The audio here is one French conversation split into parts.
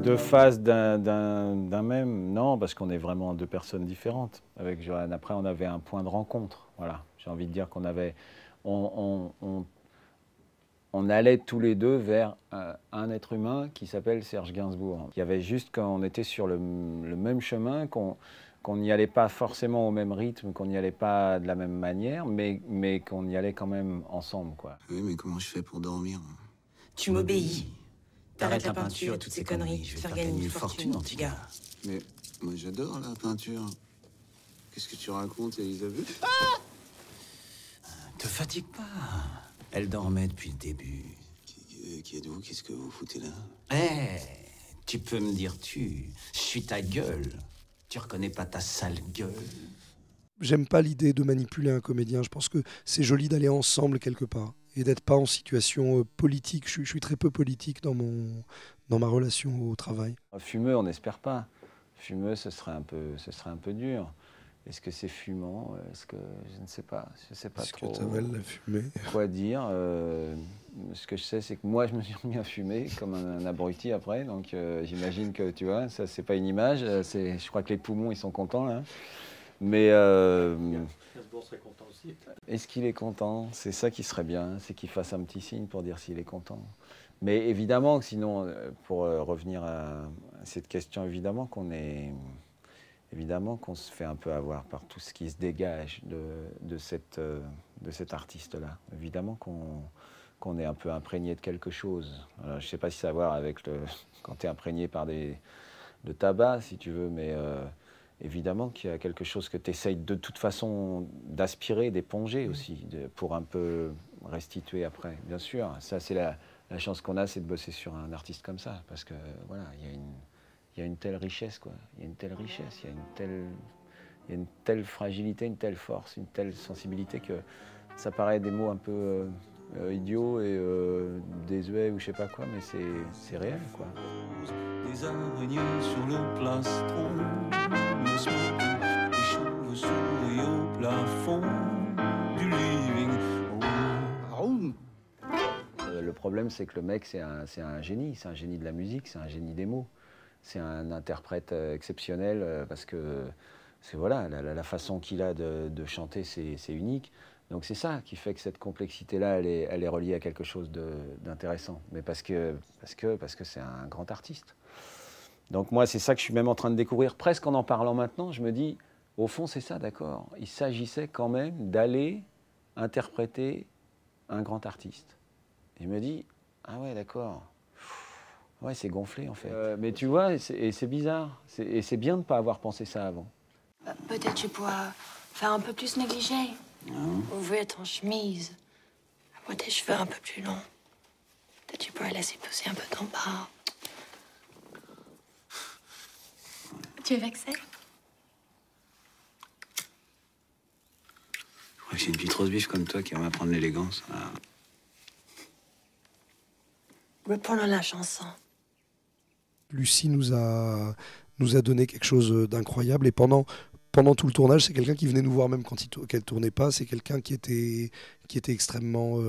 Deux faces d'un même, non, parce qu'on est vraiment deux personnes différentes. Avec Johan, après, on avait un point de rencontre. Voilà, j'ai envie de dire qu'on avait, on allait tous les deux vers un être humain qui s'appelle Serge Gainsbourg. Il y avait juste quand on était sur le même chemin, qu'on n'y allait pas forcément au même rythme, qu'on n'y allait pas de la même manière, mais qu'on y allait quand même ensemble, quoi. Oui, mais comment je fais pour dormir? Tu m'obéis. T'arrêtes la peinture et toutes ces conneries. Je vais te faire gagner une fortune, mon petit gars. Mais moi, j'adore la peinture. Qu'est-ce que tu racontes, Elisabeth? Te fatigue pas. Elle dormait depuis le début. Qui êtes-vous? Qu'est-ce que vous foutez là? Eh, tu peux me dire tu. Je suis ta gueule. Tu reconnais pas ta sale gueule? J'aime pas l'idée de manipuler un comédien. Je pense que c'est joli d'aller ensemble quelque part et d'être pas en situation politique. Je suis très peu politique dans ma relation au travail. Fumeux, on n'espère pas. Fumeux, ce serait un peu dur. Est-ce que c'est fumant? Est-ce que je ne sais pas. Je sais pas trop. Est-ce que t'avales la fumée? Quoi dire? Ce que je sais, c'est que moi, je me suis remis à fumer comme un abruti après. Donc, j'imagine que tu vois, ça, c'est pas une image. Je crois que les poumons, ils sont contents là. Mais Gainsbourg serait content aussi. est-ce qu'il est content? C'est ça qui serait bien, c'est qu'il fasse un petit signe pour dire s'il est content. Mais évidemment, sinon, pour revenir à cette question, évidemment qu'on se fait un peu avoir par tout ce qui se dégage de cet artiste-là. Évidemment qu'on est un peu imprégné de quelque chose. Alors, je ne sais pas si ça a à voir avec quand tu es imprégné par de tabac, si tu veux, mais évidemment qu'il y a quelque chose que tu essayes de toute façon d'aspirer, d'éponger aussi, pour un peu restituer après. Bien sûr, ça c'est la chance qu'on a, c'est de bosser sur un artiste comme ça, parce que voilà, il y a une telle richesse, quoi. Il y a une telle richesse, il y a une telle fragilité, une telle force, une telle sensibilité que ça paraît des mots un peu idiots et désuets ou je sais pas quoi, mais c'est réel, quoi. Des araignées sur le plastron, le smoke, des chauves-souris au plafond du living. Le problème, c'est que le mec, c'est un génie de la musique, c'est un génie des mots. C'est un interprète exceptionnel parce que voilà, la façon qu'il a de chanter, c'est unique. Donc c'est ça qui fait que cette complexité-là, elle est reliée à quelque chose d'intéressant. Mais parce que c'est un grand artiste. Donc moi, c'est ça que je suis même en train de découvrir. Presque en parlant maintenant, je me dis, au fond, c'est ça, d'accord. Il s'agissait quand même d'aller interpréter un grand artiste. Et je me dis, ah ouais, d'accord. Ouais, c'est gonflé en fait. Mais tu vois, et c'est bizarre. Et c'est bien de ne pas avoir pensé ça avant. Peut-être tu pourras faire un peu plus négligé. Ouvrir ton chemise. Avoir tes cheveux un peu plus longs. Peut-être tu pourrais laisser pousser un peu ton bras. Tu es vexé? Je crois que j'ai une petite rose biche comme toi qui va m'apprendre l'élégance. Ah. Reprenons la chanson. Lucie nous a donné quelque chose d'incroyable et pendant tout le tournage, c'est quelqu'un qui venait nous voir même quand elle tournait pas. C'est quelqu'un qui était extrêmement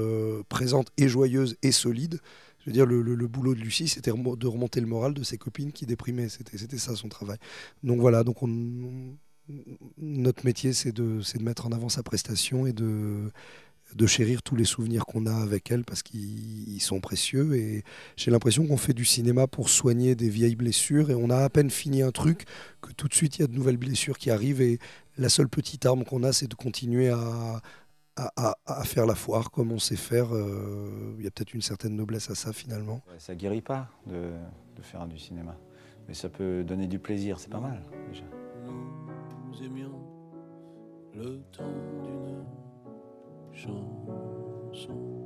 présente et joyeuse et solide. Je veux dire, le boulot de Lucie, c'était de remonter le moral de ses copines qui déprimaient. C'était ça son travail. Donc voilà, notre métier, c'est de mettre en avant sa prestation et de chérir tous les souvenirs qu'on a avec elle parce qu'ils sont précieux. Et j'ai l'impression qu'on fait du cinéma pour soigner des vieilles blessures et on a à peine fini un truc que tout de suite il y a de nouvelles blessures qui arrivent et la seule petite arme qu'on a, c'est de continuer à faire la foire comme on sait faire. Il y a peut-être une certaine noblesse à ça finalement. Ça guérit pas de faire du cinéma, mais ça peut donner du plaisir, c'est pas mal déjà. Nous aimions le temps d'une chanson.